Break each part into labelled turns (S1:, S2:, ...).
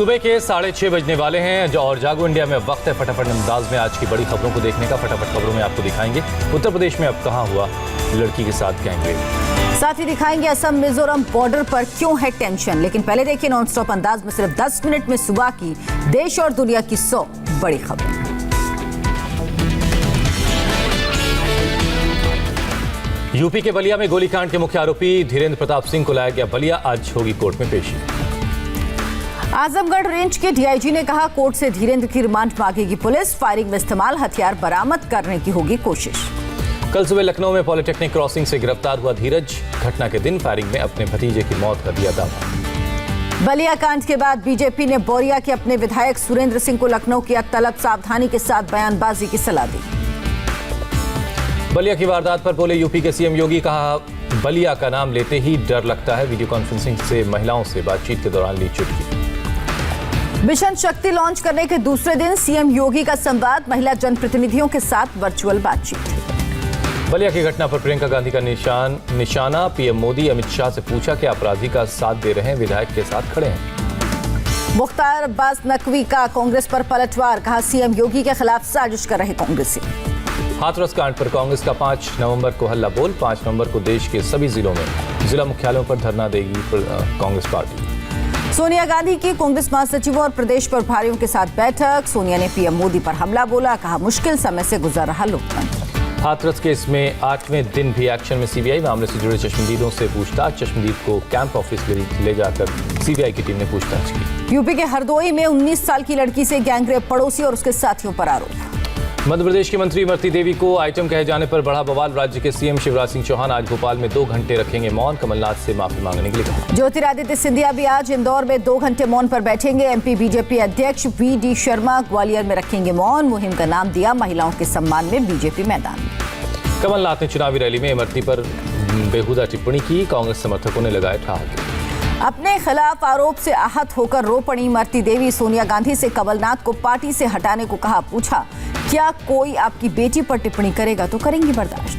S1: सुबह के 6:30 बजने वाले हैं और जागो इंडिया में वक्त है फटाफट अंदाज में आज की बड़ी खबरों को देखने का। फटाफट खबरों में आपको दिखाएंगे उत्तर प्रदेश में अब कहां हुआ लड़की के साथ गैंगरेप,
S2: साथ ही दिखाएंगे असम मिजोरम बॉर्डर पर क्यों है टेंशन। लेकिन पहले देखिए नॉन स्टॉप अंदाज में सिर्फ 10 मिनट में सुबह की देश और दुनिया की 100 बड़ी खबरें।
S1: यूपी के बलिया में गोलीकांड के मुख्य आरोपी धीरेन्द्र प्रताप सिंह को लाया गया बलिया, आज होगी कोर्ट में पेशी।
S2: आजमगढ़ रेंज के डीआईजी ने कहा कोर्ट से धीरेन्द्र की रिमांड मांगेगी पुलिस, फायरिंग में इस्तेमाल हथियार बरामद करने की होगी कोशिश।
S1: कल सुबह लखनऊ में पॉलिटेक्निक क्रॉसिंग से गिरफ्तार हुआ धीरज, घटना के दिन फायरिंग में अपने भतीजे की मौत का दिया दावा।
S2: बलिया कांड के बाद बीजेपी ने बोरिया के अपने विधायक सुरेंद्र सिंह को लखनऊ किया तलब, सावधानी के साथ बयानबाजी की सलाह दी।
S1: बलिया की वारदात पर बोले यूपी के सीएम योगी, कहा बलिया का नाम लेते ही डर लगता है, वीडियो कॉन्फ्रेंसिंग से महिलाओं से बातचीत के दौरान ली चुटकी।
S2: मिशन शक्ति लॉन्च करने के दूसरे दिन सीएम योगी का संवाद, महिला जनप्रतिनिधियों के साथ वर्चुअल बातचीत।
S1: बलिया की घटना पर प्रियंका गांधी का निशाना, पीएम मोदी अमित शाह से पूछा कि अपराधी का साथ दे रहे हैं, विधायक के साथ खड़े हैं।
S2: मुख्तार अब्बास नकवी का कांग्रेस पर पलटवार, कहा सीएम योगी के खिलाफ साजिश कर रहे कांग्रेसी।
S1: हाथरस कांड पर कांग्रेस का 5 नवंबर को हल्ला बोल, 5 नवंबर को देश के सभी जिलों में जिला मुख्यालयों पर धरना देगी कांग्रेस पार्टी।
S2: सोनिया गांधी की कांग्रेस महासचिवों और प्रदेश प्रभारियों के साथ बैठक, सोनिया ने पीएम मोदी पर हमला बोला, कहा मुश्किल समय से गुजर रहा लोकतंत्र।
S1: हाथरस केस में 8वें दिन भी एक्शन में सीबीआई, मामले से जुड़े चश्मदीदों से पूछताछ, चश्मदीद को कैंप ऑफिस ले जाकर सीबीआई की टीम ने पूछताछ की।
S2: यूपी के हरदोई में 19 साल की लड़की से गैंगरेप, पड़ोसी और उसके साथियों पर आरोप।
S1: मध्य प्रदेश की मंत्री इमरती देवी को आइटम कहे जाने पर बढ़ा बवाल, राज्य के सीएम शिवराज सिंह चौहान आज भोपाल में 2 घंटे रखेंगे मौन, कमलनाथ से माफी मांगने के लिए कहा।
S2: ज्योतिरादित्य सिंधिया भी आज इंदौर में 2 घंटे मौन पर बैठेंगे, एमपी बीजेपी अध्यक्ष वी.डी. शर्मा ग्वालियर में रखेंगे मौन, मुहिम का नाम दिया महिलाओं के सम्मान में बीजेपी मैदान में।
S1: कमलनाथ ने चुनावी रैली में इमरती पर बेहुदा टिप्पणी की, कांग्रेस समर्थकों ने लगाए ठहाके।
S2: अपने खिलाफ आरोप से आहत होकर रो पड़ी इमरती देवी, सोनिया गांधी से कमलनाथ को पार्टी से हटाने को कहा, पूछा क्या कोई आपकी बेटी पर टिप्पणी करेगा तो करेंगी बर्दाश्त।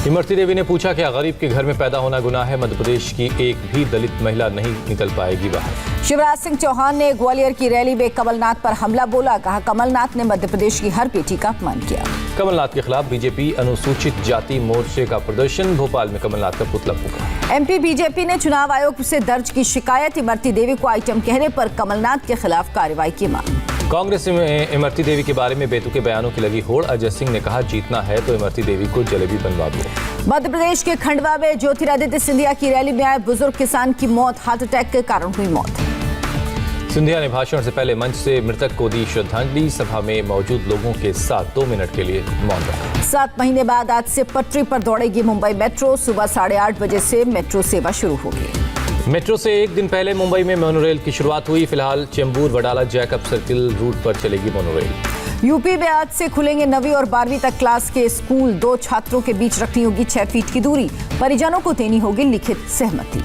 S1: इमरती देवी ने पूछा क्या गरीब के घर में पैदा होना गुनाह है, मध्य प्रदेश की एक भी दलित महिला नहीं निकल पाएगी बाहर।
S2: शिवराज सिंह चौहान ने ग्वालियर की रैली में कमलनाथ पर हमला बोला, कहा कमलनाथ ने मध्य प्रदेश की हर बेटी का अपमान किया।
S1: कमलनाथ के खिलाफ बीजेपी अनुसूचित जाति मोर्चे का प्रदर्शन, भोपाल में कमलनाथ का पुतला फूका।
S2: एमपी बीजेपी ने चुनाव आयोग से दर्ज की शिकायत, इमरती देवी को आइटम कहने पर कमलनाथ के खिलाफ कार्रवाई की मांग।
S1: कांग्रेस में इमरती देवी के बारे में बेतुके बयानों की लगी होड़, अजय सिंह ने कहा जीतना है तो इमरती देवी को जलेबी बनवा दो।
S2: मध्य प्रदेश के खंडवा में ज्योतिरादित्य सिंधिया की रैली में आए बुजुर्ग किसान की मौत, हार्ट अटैक के कारण हुई मौत।
S1: सिंधिया ने भाषण से पहले मंच से मृतक को दी श्रद्धांजलि, सभा में मौजूद लोगों के साथ 2 मिनट के लिए मौन रखा।
S2: 7 महीने बाद आज से पटरी पर दौड़ेगी मुंबई मेट्रो, सुबह 8:30 बजे से मेट्रो सेवा शुरू होगी।
S1: मेट्रो से एक दिन पहले मुंबई में मोनोरेल की शुरुआत हुई, फिलहाल Chembur Wadala Jacob circle route पर चलेगी मोनोरेल।
S2: यूपी में आज से खुलेंगे 9वीं और 12वीं तक क्लास के स्कूल, 2 छात्रों के बीच रखनी होगी 6 फीट की दूरी, परिजनों को देनी होगी लिखित सहमति।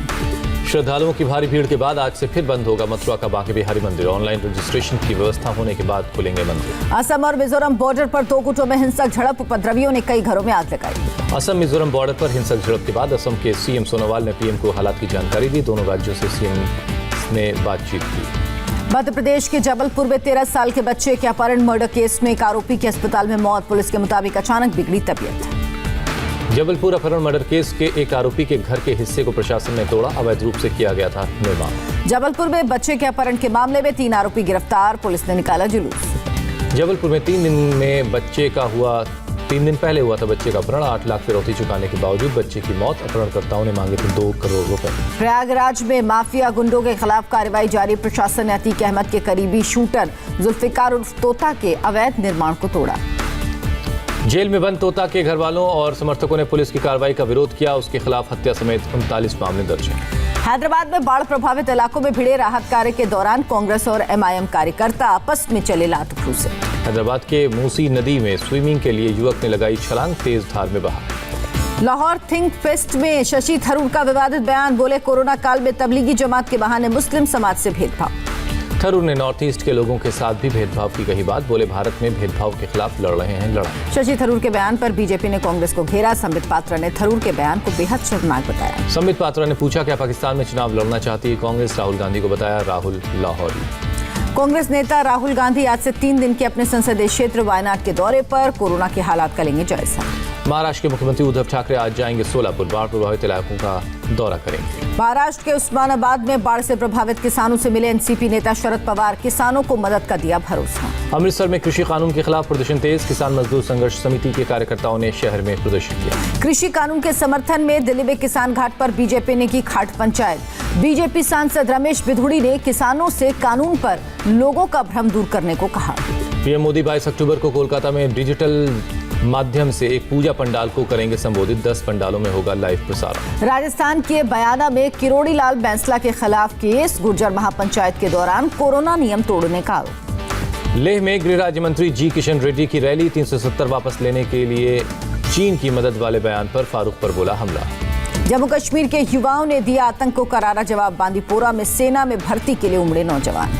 S1: श्रद्धालुओं की भारी भीड़ के बाद आज से फिर बंद होगा मथुरा का बांके बिहारी मंदिर, ऑनलाइन रजिस्ट्रेशन की व्यवस्था होने के बाद खुलेंगे मंदिर।
S2: असम और मिजोरम बॉर्डर पर 2 गुटों में हिंसक झड़प, उपद्रवियों ने कई घरों में आग लगाई।
S1: असम मिजोरम बॉर्डर पर हिंसक झड़प के बाद असम के सीएम सोनोवाल ने पीएम को हालात की जानकारी दी, दोनों राज्यों से सीएम ने बातचीत की।
S2: मध्य प्रदेश के जबलपुर में 13 साल के बच्चे के अपहरण मर्डर केस में एक आरोपी की अस्पताल में मौत, पुलिस के मुताबिक अचानक बिगड़ी तबीयत।
S1: जबलपुर अपहरण मर्डर केस के एक आरोपी के घर के हिस्से को प्रशासन ने तोड़ा, अवैध रूप से किया गया था निर्माण।
S2: जबलपुर में बच्चे के अपहरण के मामले में 3 आरोपी गिरफ्तार, पुलिस ने निकाला जुलूस।
S1: जबलपुर में 3 दिन पहले हुआ था बच्चे का अपहरण, 8 लाख फिरौती चुकाने के बावजूद बच्चे की मौत, अपहरणकर्ताओं ने मांगे थे 2 करोड़ रुपए।
S2: प्रयागराज में माफिया गुंडों के खिलाफ कार्रवाई जारी, प्रशासन ने अतीक अहमद के करीबी शूटर जुल्फिकार उर्फ तोता के अवैध निर्माण को तोड़ा।
S1: जेल में बंद तोता के घर वालों और समर्थकों ने पुलिस की कार्रवाई का विरोध किया, उसके खिलाफ हत्या समेत 39 मामले दर्ज हैं।
S2: हैदराबाद में बाढ़ प्रभावित इलाकों में भिड़े राहत कार्य के दौरान कांग्रेस और एमआईएम कार्यकर्ता आपस में चले लात घूंसे।
S1: हैदराबाद के मूसी नदी में स्विमिंग के लिए युवक ने लगाई छलांग, तेज धार में बहा।
S2: लाहौर थिंक फेस्ट में शशि थरूर का विवादित बयान, बोले कोरोना काल में तबलीगी जमात के बहाने मुस्लिम समाज से भेदभाव।
S1: थरूर ने नॉर्थ ईस्ट के लोगों के साथ भी भेदभाव की कही बात, बोले भारत में भेदभाव के खिलाफ लड़ रहे हैं लड़ाई।
S2: शशि थरूर के बयान पर बीजेपी ने कांग्रेस को घेरा। संबित पात्रा ने थरूर के बयान को बेहद शर्मनाक बताया।
S1: संबित पात्रा ने पूछा क्या पाकिस्तान में चुनाव लड़ना चाहती है कांग्रेस, राहुल गांधी को बताया राहुल लाहौरी।
S2: कांग्रेस नेता राहुल गांधी आज से 3 दिन के अपने संसदीय क्षेत्र वायनाड के दौरे पर, कोरोना के हालात का लेंगे जायजा।
S1: महाराष्ट्र के मुख्यमंत्री उद्धव ठाकरे आज जाएंगे सोलापुर, बाढ़ प्रभावित इलाकों का दौरा करेंगे।
S2: महाराष्ट्र के उस्मानाबाद में बाढ़ से प्रभावित किसानों से मिले एनसीपी नेता शरद पवार, किसानों को मदद का दिया भरोसा।
S1: अमृतसर में कृषि कानून के खिलाफ प्रदर्शन तेज, किसान मजदूर संघर्ष समिति के कार्यकर्ताओं ने शहर में प्रदर्शन किया।
S2: कृषि कानून के समर्थन में दिल्ली में किसान घाट पर बीजेपी ने की खाट पंचायत। बीजेपी सांसद रमेश बिधूड़ी ने किसानों से कानून पर लोगों का भ्रम दूर करने को कहा।
S1: पीएम मोदी 22 अक्टूबर को कोलकाता में डिजिटल माध्यम से एक पूजा पंडाल को करेंगे संबोधित, 10 पंडालों में होगा लाइव प्रसारण।
S2: राजस्थान के बयाना में किरोड़ी लाल बैंसला के खिलाफ केस, गुर्जर महापंचायत के दौरान कोरोना नियम तोड़ने का आरोप।
S1: लेह में गृह राज्य मंत्री जी किशन रेड्डी की रैली, 370 वापस लेने के लिए चीन की मदद वाले बयान पर फारूक पर बोला हमला।
S2: जम्मू कश्मीर के युवाओं ने दिया आतंक को करारा जवाब, बांदीपोरा में सेना में भर्ती के लिए उमड़े नौजवान।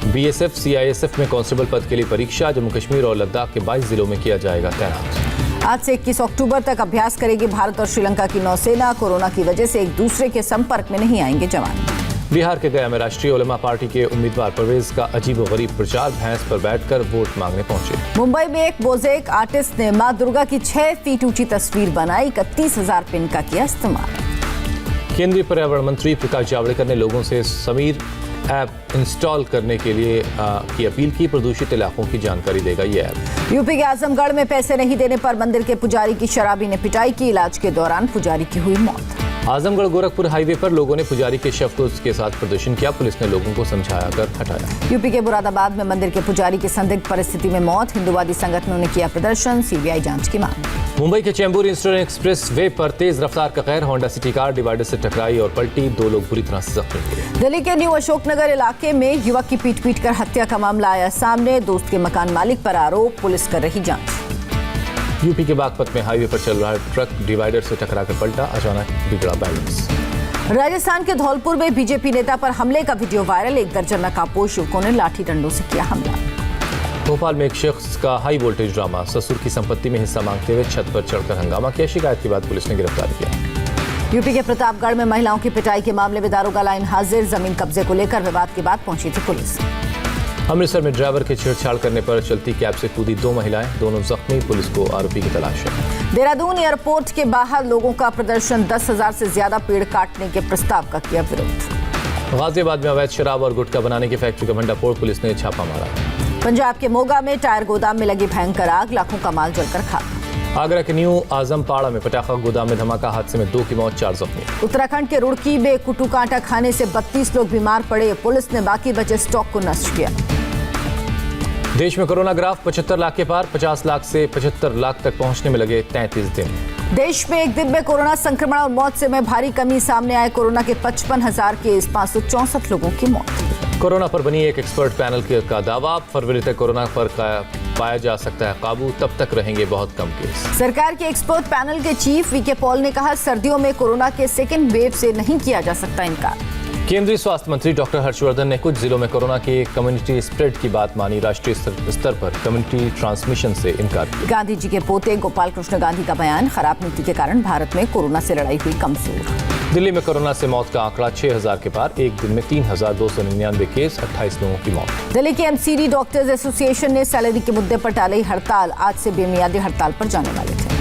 S1: बीएसएफ सीआईएसएफ में कांस्टेबल पद के लिए परीक्षा, जम्मू कश्मीर और लद्दाख के 22 जिलों में किया जाएगा तैनात।
S2: आज से 21 अक्टूबर तक अभ्यास करेगी भारत और श्रीलंका की नौसेना, कोरोना की वजह से एक दूसरे के संपर्क में नहीं आएंगे जवान।
S1: बिहार के गया में राष्ट्रीय उलेमा पार्टी के उम्मीदवार परवेज का अजीबोगरीब प्रचार, भैंस पर बैठकर वोट मांगने पहुंचे।
S2: मुंबई में एक मोज़ेक आर्टिस्ट ने मां दुर्गा की 6 फीट ऊंची तस्वीर बनाई, 31,000 पिन का किया इस्तेमाल।
S1: केंद्रीय पर्यावरण मंत्री प्रकाश जावड़ेकर ने लोगों से समीर ऐप इंस्टॉल करने के लिए की अपील की, प्रदूषित इलाकों की जानकारी देगा ये ऐप।
S2: यूपी के आजमगढ़ में पैसे नहीं देने पर मंदिर के पुजारी की शराबी ने पिटाई की, इलाज के दौरान पुजारी की हुई मौत।
S1: आजमगढ़ गोरखपुर हाईवे पर लोगों ने पुजारी के शव को के साथ प्रदर्शन किया, पुलिस ने लोगों को समझाया कर हटाया।
S2: यूपी के मुरादाबाद में मंदिर के पुजारी की संदिग्ध परिस्थिति में मौत, हिंदुवादी संगठनों ने किया प्रदर्शन, सीबीआई जांच की मांग।
S1: मुंबई के चेंबूर ईस्टर्न एक्सप्रेस वे पर तेज रफ्तार का कहर, होंडा सिटी कार डिवाइडर से टकराई और पलटी, 2 लोग बुरी तरह से जख्मी हुए।
S2: दिल्ली के न्यू अशोकनगर इलाके में युवक की पीट कर हत्या का मामला आया सामने, दोस्त के मकान मालिक पर आरोप, पुलिस कर रही जांच।
S1: यूपी के बागपत में हाईवे पर चल रहा ट्रक डिवाइडर से टकराकर पलटा, अचानक बिगड़ा बैलेंस।
S2: राजस्थान के धौलपुर में बीजेपी नेता पर हमले का वीडियो वायरल, 1 दर्जन नकाबपोश युवकों ने लाठी डंडों से किया हमला।
S1: भोपाल में एक शख्स का हाई वोल्टेज ड्रामा, ससुर की संपत्ति में हिस्सा मांगते हुए छत पर चढ़कर हंगामा किया, शिकायत के बाद पुलिस ने गिरफ्तार किया।
S2: यूपी के प्रतापगढ़ में महिलाओं की पिटाई के मामले में दारोगा लाइन हाजिर, जमीन कब्जे को लेकर विवाद के बाद पहुंची थी पुलिस।
S1: अमृतसर में ड्राइवर के छेड़छाड़ करने पर चलती कैब से कूदी 2 महिलाएं, दोनों जख्मी, पुलिस को आरोपी की तलाश है।
S2: देहरादून एयरपोर्ट के बाहर लोगों का प्रदर्शन, 10,000 से ज्यादा पेड़ काटने के प्रस्ताव का किया विरोध।
S1: गाजियाबाद में अवैध शराब और गुटखा बनाने की फैक्ट्री का भंडाफोड़, पुलिस ने छापा मारा।
S2: पंजाब के मोगा में टायर गोदाम में लगी भयंकर आग, लाखों का माल जलकर खाक।
S1: आगरा के न्यू आजमपाड़ा में पटाखा गोदाम में धमाका, हादसे में 2 की मौत, 4 जख्मी।
S2: उत्तराखंड के रुड़की में कुटू कांटा खाने से 32 लोग बीमार पड़े, पुलिस ने बाकी बचे स्टॉक को नष्ट किया।
S1: देश में कोरोना ग्राफ 75 लाख के पार, 50 लाख से 75 लाख तक पहुंचने में लगे 33 दिन।
S2: देश में एक दिन में कोरोना संक्रमण और मौत से में भारी कमी सामने आए, कोरोना के 55,000 केस, 564 लोगों की मौत।
S1: कोरोना पर बनी एक एक्सपर्ट पैनल का दावा, फरवरी तक कोरोना पर पाया जा सकता है काबू, तब तक रहेंगे बहुत कम केस।
S2: सरकार के एक्सपर्ट पैनल के चीफ वीके पॉल ने कहा, सर्दियों में कोरोना के सेकेंड वेव से नहीं किया जा सकता इनकार।
S1: केंद्रीय स्वास्थ्य मंत्री डॉक्टर हर्षवर्धन ने कुछ जिलों में कोरोना के कम्युनिटी स्प्रेड की बात मानी, राष्ट्रीय स्तर पर कम्युनिटी ट्रांसमिशन से इनकार किया।
S2: गांधी जी के पोते गोपाल कृष्ण गांधी का बयान, खराब नीति के कारण भारत में कोरोना से लड़ाई हुई कमजोर।
S1: दिल्ली में कोरोना से मौत का आंकड़ा 6,000 के पार, एक दिन में 3,299 केस, 28 लोगों की मौत।
S2: दिल्ली के एमसीडी डॉक्टर्स एसोसिएशन ने सैलरी के मुद्दे पर टाली हड़ताल, आज से बेमियादी हड़ताल पर जाने वाले थे।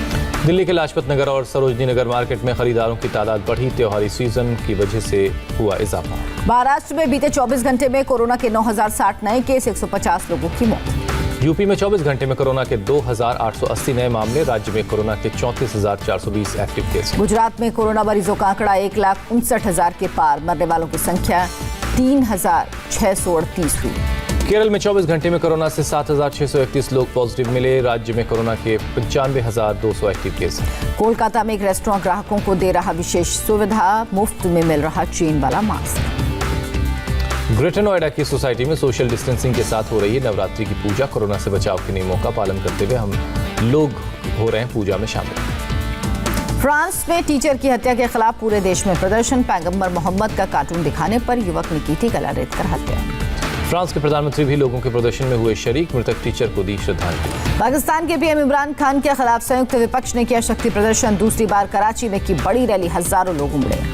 S1: दिल्ली के लाजपत नगर और सरोजनी नगर मार्केट में खरीदारों की तादाद बढ़ी, त्योहारी सीजन की वजह से हुआ इजाफा।
S2: महाराष्ट्र में बीते 24 घंटे में कोरोना के 9,060 नए केस, 150 लोगों की मौत।
S1: यूपी में 24 घंटे में कोरोना के 2,880 नए मामले, राज्य में कोरोना के 34,420 एक्टिव केस।
S2: गुजरात में कोरोना मरीजों का आंकड़ा 1,59,000 के पार, मरने वालों की संख्या 3,638 हुई।
S1: केरल में 24 घंटे में कोरोना से 7,631 लोग पॉजिटिव मिले, राज्य में कोरोना के 95,200 एक्टिव केस हैं।
S2: कोलकाता में एक रेस्टोरेंट ग्राहकों को दे रहा विशेष सुविधा, मुफ्त में मिल रहा चेन वाला मास्क।
S1: ग्रेटर नोएडा की सोसाइटी में सोशल डिस्टेंसिंग के साथ हो रही है नवरात्रि की पूजा, कोरोना से बचाव के नियमों का पालन करते हुए हम लोग हो रहे हैं पूजा में शामिल।
S2: फ्रांस में टीचर की हत्या के खिलाफ पूरे देश में प्रदर्शन, पैगंबर मोहम्मद का कार्टून दिखाने पर युवक ने की थी गला रेत कर हत्या।
S1: फ्रांस के प्रधानमंत्री भी लोगों के प्रदर्शन में हुए शरीक, मृतक टीचर को दी श्रद्धांजलि।
S2: पाकिस्तान के पीएम इमरान खान के खिलाफ संयुक्त विपक्ष ने किया शक्ति प्रदर्शन, दूसरी बार कराची में की बड़ी रैली, हजारों लोग उमड़े।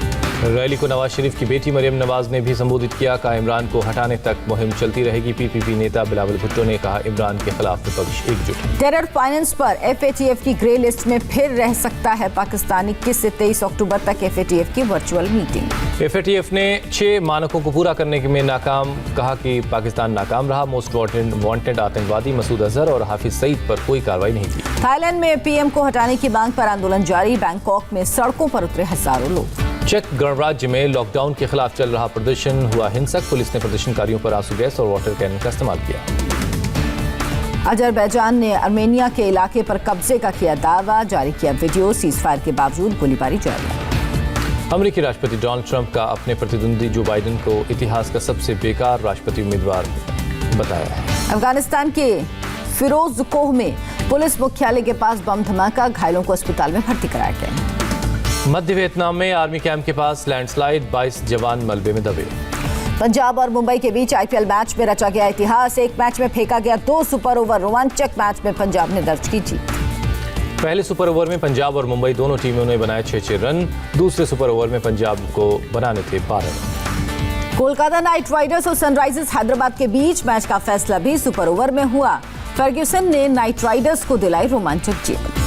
S1: रैली को नवाज शरीफ की बेटी मरियम नवाज ने भी संबोधित किया, कहा इमरान को हटाने तक मुहिम चलती रहेगी। पीपीपी नेता बिलावल भुट्टो ने कहा इमरान के खिलाफ विपक्ष एकजुट।
S2: टेरर फाइनेंस पर एफएटीएफ की ग्रे लिस्ट में फिर रह सकता है पाकिस्तान। 21 से 23 अक्टूबर तक एफएटीएफ की वर्चुअल मीटिंग।
S1: एफएटीएफ ने 6 मानकों को पूरा करने में नाकाम, कहा कि पाकिस्तान नाकाम रहा। मोस्ट वांटेड आतंकवादी मसूद अजहर और हाफिज सईद पर कोई कार्रवाई नहीं की।
S2: थाईलैंड में पीएम को हटाने की मांग पर आंदोलन जारी, बैंकॉक में सड़कों पर उतरे हजारों लोग।
S1: चेक गणराज्य में लॉकडाउन के खिलाफ चल रहा प्रदर्शन हुआ हिंसक, पुलिस ने प्रदर्शनकारियों पर आंसू गैस और वाटर कैनन का इस्तेमाल किया।
S2: अजरबैजान ने आर्मेनिया के इलाके पर कब्जे का किया दावा, जारी किया वीडियो, सीजफायर के बावजूद गोलीबारी जारी।
S1: अमेरिकी राष्ट्रपति डोनाल्ड ट्रंप का अपने प्रतिद्वंदी जो बाइडेन को इतिहास का सबसे बेकार राष्ट्रपति उम्मीदवार बताया है।
S2: अफगानिस्तान के फिरोजकोह में पुलिस मुख्यालय के पास बम धमाका, घायलों को अस्पताल में भर्ती कराया गया।
S1: मध्य वियतनाम में आर्मी कैंप के पास लैंडस्लाइड, 22 जवान मलबे में दबे।
S2: पंजाब और मुंबई के बीच आईपीएल मैच में रचा गया इतिहास, एक मैच में फेंका गया 2 सुपर ओवर, रोमांचक मैच में पंजाब ने दर्ज की जीत।
S1: पहले सुपर ओवर में पंजाब और मुंबई दोनों टीमों ने बनाए 6-6 रन, दूसरे सुपर ओवर में पंजाब को बनाने थे 12 रन।
S2: कोलकाता नाइट राइडर्स और सनराइजर्स हैदराबाद के बीच मैच का फैसला भी सुपर ओवर में हुआ। फर्ग्यूसन ने नाइट राइडर्स को दिलाई रोमांचक जीत।